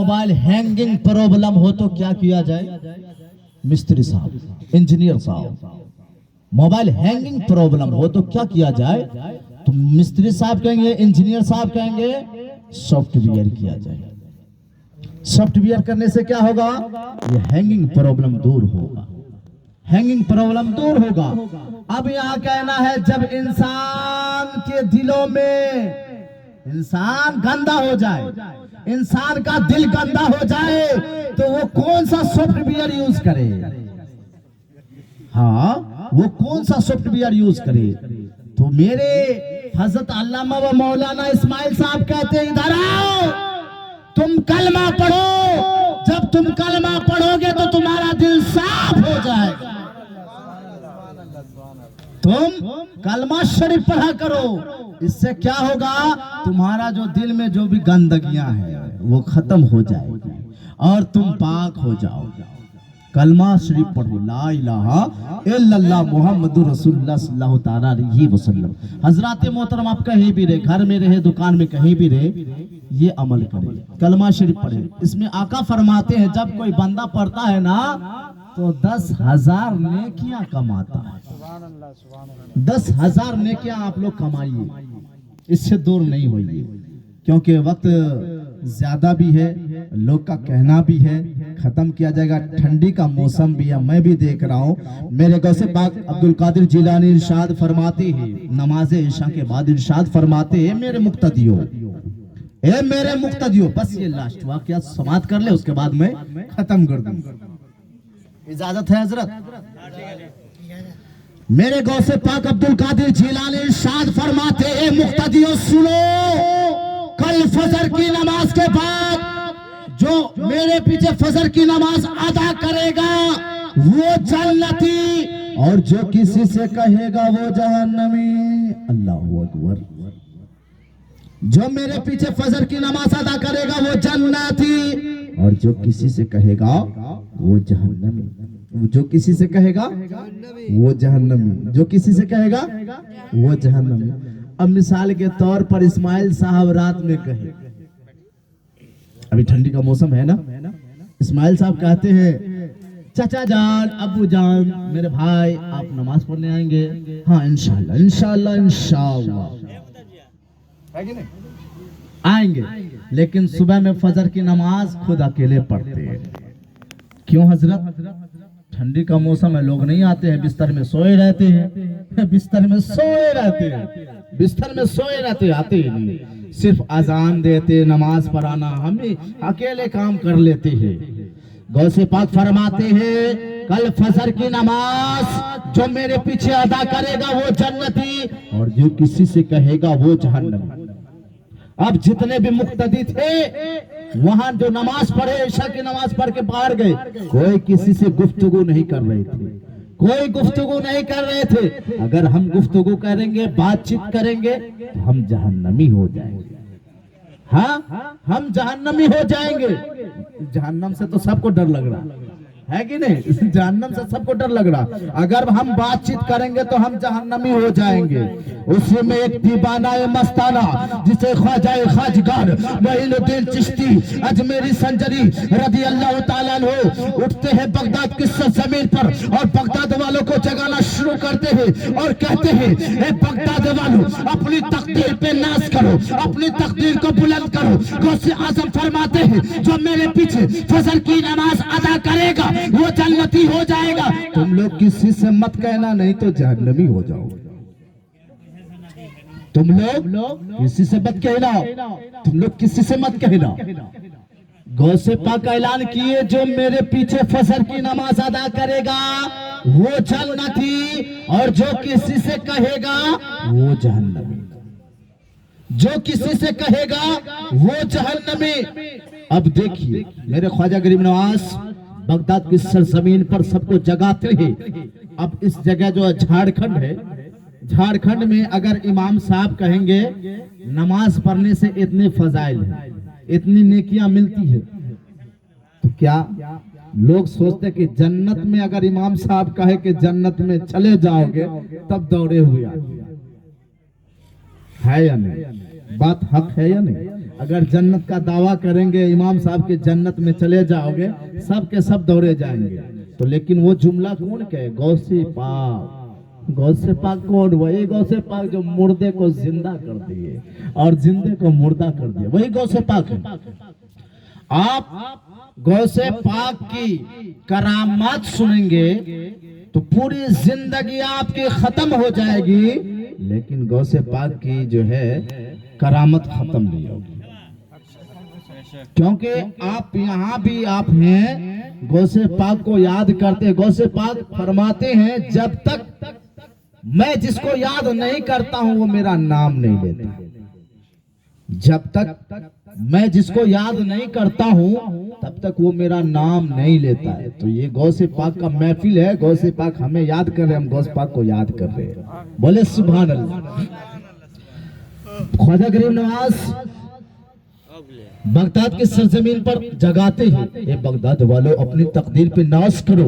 Mobile hanging problem ہو تو کیا کیا جائے؟ مستری صاحب، انجینئر صاحب، موبائل ہینگنگ پرابلم ہو تو کیا کیا جائے؟ تو مستری صاحب کہیں گے، انجینئر صاحب کہیں گے سافٹ ویئر کیا جائے۔ سافٹ ویئر کرنے سے کیا ہوگا؟ یہ ہینگنگ پرابلم دور ہوگا، ہینگنگ پرابلم دور ہوگا۔ اب یہاں کہنا ہے جب انسان کے دلوں میں انسان گندا ہو جائے، انسان کا دل گندا ہو جائے تو وہ کون سا سافٹ ویئر یوز کرے؟ ہاں، وہ کون سا سافٹ ویئر یوز کرے؟ تو میرے حضرت علامہ و مولانا اسماعیل صاحب کہتے ہیں ادھر آؤ، تم کلمہ پڑھو، جب تم کلمہ پڑھو گے تو تمہارا دل صاف ہو جائے گا۔ تم کلمہ شریف پڑھا کرو، اس سے کیا ہوگا؟ تمہارا جو دل میں جو بھی گندگیاں ہیں وہ ختم ہو جائے گی اور تم پاک ہو جاؤ گے۔ کلمہ شریف پڑھو، لا الہ الا اللہ محمد رسول اللہ صلی اللہ تعالیٰ علیہ وسلم۔ حضرات محترم، آپ کہیں بھی رہے، گھر میں رہے، دکان میں کہیں بھی رہے، یہ عمل کرے، کلمہ شریف پڑھے۔ اس میں آقا فرماتے ہیں جب کوئی بندہ پڑھتا ہے نا تو 10,000 نیکیاں کماتا ہے۔ 10,000 نیکیاں آپ لوگ کمائیے، اس سے دور نہیں ہوئیے، کیونکہ وقت زیادہ بھی ہے، لوگ کا کہنا بھی ہے، ختم کیا جائے گا، ٹھنڈی کا موسم بھی ہے۔ میں بھی دیکھ رہا ہوں، میرے غوث پاک عبدالقادر جیلانی ارشاد فرماتے ہیں، نماز عشاء کے بعد ارشاد فرماتے ہیں، میرے مقتدیوں، اے میرے مقتدیوں، بس یہ لاسٹ واقعہ سماعت کر لے، اس کے بعد میں ختم کر دوں۔ اجازت ہے حضرت؟ میرے غوث پاک عبدالقادر جیلانی ارشاد فرماتے ہیں، مقتدیوں سنو، کل فجر کی نماز کے بعد جو میرے پیچھے فجر کی نماز ادا کرے گا وہ جنتی، اور جو کسی سے کہے گا وہ جہنمی۔ اللہ اکبر۔ جو میرے پیچھے فجر کی نماز ادا کرے گا وہ جنتی، اور جو کسی سے کہے گا وہ جہنمی۔ جو کسی سے کہے گا وہ جہنمی، جو کسی سے کہے گا وہ جہنمی۔ اب مثال کے طور پر اسماعیل صاحب رات میں کہے، ابھی ٹھنڈی کا موسم ہے نا، اسماعیل صاحب کہتے ہیں چچا جان، ابو جان، میرے بھائی، آپ نماز پڑھنے آئیں گے؟ ہاں انشاءاللہ انشاءاللہ انشاءاللہ آئیں گے، لیکن صبح میں فجر کی نماز خود اکیلے پڑھتے ہیں۔ کیوں حضرت؟ ٹھنڈی کا موسم ہے، لوگ نہیں آتے ہیں، بستر میں سوئے رہتے ہیں، بستر میں سوئے رہتے ہیں، بستر میں سوئے رہتے، آتے ہی نہیں، صرف اذان دیتے، نماز پڑھانا، ہم بھی اکیلے کام کر لیتے ہیں۔ غوث پاک فرماتے ہیں کل فجر کی نماز جو میرے پیچھے ادا کرے گا وہ جنتی، اور جو کسی سے کہے گا وہ جہنمی۔ اب جتنے بھی مقتدی تھے وہاں جو نماز پڑھے، عشاء کی نماز پڑھ کے باہر گئے، کوئی کسی سے گفتگو نہیں کر رہے تھے، کوئی گفتگو نہیں کر رہے تھے۔ اگر ہم گفتگو کریں گے، بات چیت کریں گے تو ہم جہنمی ہو جائیں گے۔ ہاں، ہم جہنمی ہو جائیں گے۔ جہنم سے تو سب کو ڈر لگ رہا ہے کہ نہیں؟ جہنم سے سب کو ڈر لگ رہا، اگر ہم بات چیت کریں گے تو ہم جہنمی ہو جائیں گے۔ اسی میں ایک دیوانہ مستانہ جسے خواجہ خواجگار معین الدین چشتی اجمیری سنجری رضی اللہ تعالیٰ عنہ اٹھتے ہیں بغداد کی سرزمین پر، اور بغداد والوں کو جگانا شروع کرتے ہیں اور کہتے ہیں اے بغداد والوں، اپنی تقدیر پہ ناز کرو، اپنی تقدیر کو بلند کرو۔ غوث اعظم فرماتے ہیں جو میرے پیچھے فجر کی نماز ادا کرے گا وہ جنتی ہو جائے گا۔ تم لوگ کسی سے مت کہنا نہیں تو جہنمی ہو جاؤ گے۔ تم لوگ کسی سے مت کہنا، تم لوگ کسی سے مت کہنا۔ غوث پاک اعلان کیے جو میرے پیچھے فجر کی نماز ادا کرے گا وہ جنتی، اور جو کسی سے کہے گا وہ جہنمی، جو کسی سے کہے گا وہ جہنمی۔ اب دیکھیے میرے خواجہ غریب نواز بغداد کی سرزمین پر سب کو جگاتے ہیں۔ اب اس جگہ جو جھارکھنڈ ہے، جھارکھنڈ میں اگر امام صاحب کہیں گے نماز پڑھنے سے اتنے فضائل ہیں، اتنی نیکیاں ملتی ہے، تو کیا لوگ سوچتے کہ جنت میں اگر امام صاحب کہے کہ جنت میں چلے جاؤ گے تب دوڑے ہوئے آتے ہیں؟ ہے یا نہیں؟ بات حق ہے یا نہیں؟ اگر جنت کا دعویٰ کریں گے امام صاحب کے جنت میں چلے جاؤ گے سب کے سب دوڑے جائیں گے. تو لیکن وہ جملہ کون کہے؟ غوث پاک. غوث پاک کون؟ وہی غوث پاک جو مردے کو زندہ کر دیے اور زندے کو مردہ کر دیے, وہی غوث پاک ہے. آپ غوث پاک کی کرامات سنیں گے تو پوری زندگی آپ کی ختم ہو جائے گی, لیکن غوث پاک کی جو ہے کرامت ختم نہیں ہوگی. کیونکہ آپ یہاں بھی آپ ہیں غوث پاک کو یاد کرتے. غوث پاک فرماتے ہیں جب تک میں جس کو یاد نہیں کرتا ہوں وہ میرا نام نہیں لیتا. جب تک میں جس کو یاد نہیں کرتا ہوں تب تک وہ میرا نام نہیں لیتا ہے. تو یہ غوث پاک کا محفل ہے. غوث پاک ہمیں یاد کر رہے ہیں, ہم غوث پاک کو یاد کر رہے ہیں. بولے سبحان اللہ. خواجہ غریب نواز بغداد کی سرزمین پر جگاتے ہیں, اے بغداد والو اپنی تقدیر پہ ناز کرو,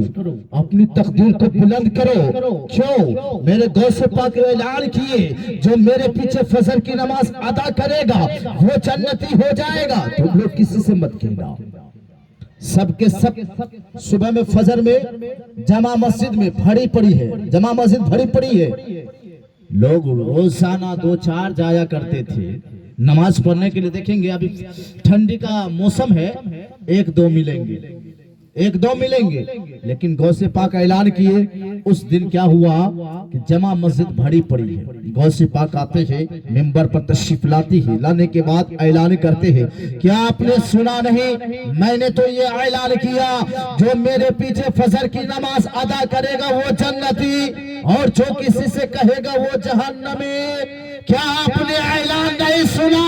اپنی تقدیر کو بلند کرو. کیوں؟ میرے غوث پاک نے اعلان کیے جو میرے پیچھے فجر کی نماز ادا کرے گا وہ جنتی ہو جائے گا. تم لوگ کسی سے مت کہنا. سب کے سب صبح میں فجر میں جمع مسجد میں بھری پڑی ہے, جمع مسجد بھری پڑی ہے. لوگ روزانہ 2-4 جایا کرتے تھے نماز پڑھنے کے لیے. دیکھیں گے ابھی ٹھنڈی کا موسم ہے, 1-2 ملیں گے, 1-2 ملیں گے. لیکن غوث پاک اعلان کیے اس دن کیا ہوا کہ جمع مسجد بھری پڑی ہے. غوث پاک آتے ہیں منبر پر تشریف لاتی ہے, لانے کے بعد اعلان کرتے ہیں کیا آپ نے سنا نہیں, میں نے تو یہ اعلان کیا جو میرے پیچھے فجر کی نماز ادا کرے گا وہ جنتی اور جو کسی سے کہے گا وہ جہنمی. کیا آپ نے اعلان نہیں سنا؟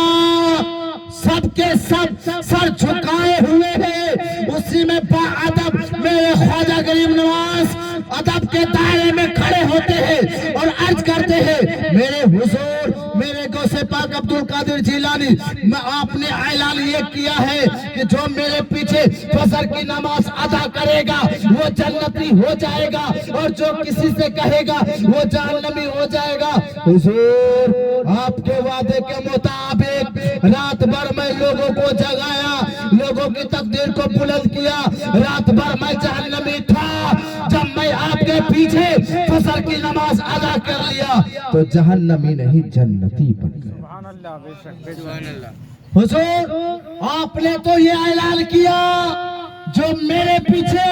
سب کے سب سر جھکائے ہوئے ہیں. اسی میں با ادب میرے خواجہ غریب نواز ادب کے دائرے میں کھڑے ہوتے ہیں اور عرض کرتے ہیں میرے حضور میرے غوث پاک عبد القادر جیلانی, میں آپ نے اعلان یہ کیا ہے کہ جو میرے پیچھے فجر کی نماز ادا کرے گا وہ جنتی ہو جائے گا اور جو کسی سے کہے گا وہ جہنمی ہو جائے گا. حضور آپ کے وعدے کے مطابق رات بھر میں لوگوں کو جگایا, لوگوں کی تقدیر کو بلند کیا. رات بھر میں جہنمی تھا, جب میں آپ کے پیچھے فجر کی نماز ادا کر لیا تو جہنمی نہیں جنتی بن گیا. حضور آپ نے تو یہ اعلان کیا جو میرے پیچھے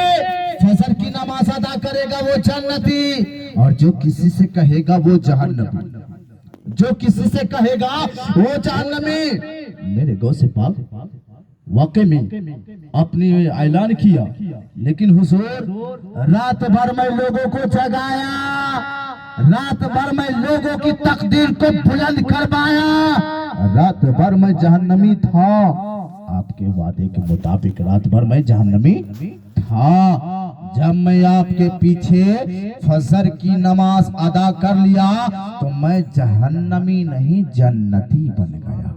فجر کی نماز ادا کرے گا وہ جنتی اور جو کسی سے کہے گا وہ جہنمی, جو کسی سے کہے گا وہ جہنمی. میرے غوث پاک واقع میں اپنی اعلان کیا, لیکن حضور رات بھر میں لوگوں کو جگایا, رات بھر میں لوگوں کی تقدیر کو بلند کروایا. رات بھر میں جہنمی تھا, آپ کے وعدے کے مطابق رات بھر میں جہنمی تھا. جب میں آپ کے پیچھے فجر کی نماز ادا کر لیا تو میں جہنمی نہیں جنتی بن گیا.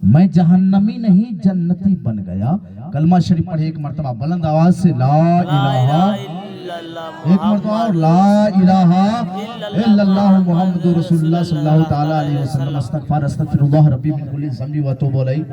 میں جہنمی نہیں جنتی بن گیا. کلمہ شریف پڑھے ایک مرتبہ بلند آواز سے, لا الہ, ایک مرتبہ اور لا الہ الا اللہ محمد رسول اللہ صلی اللہ تعالی علیہ وسلم. استغفر اللہ ربی من کل ذنب و اتوب الیہ.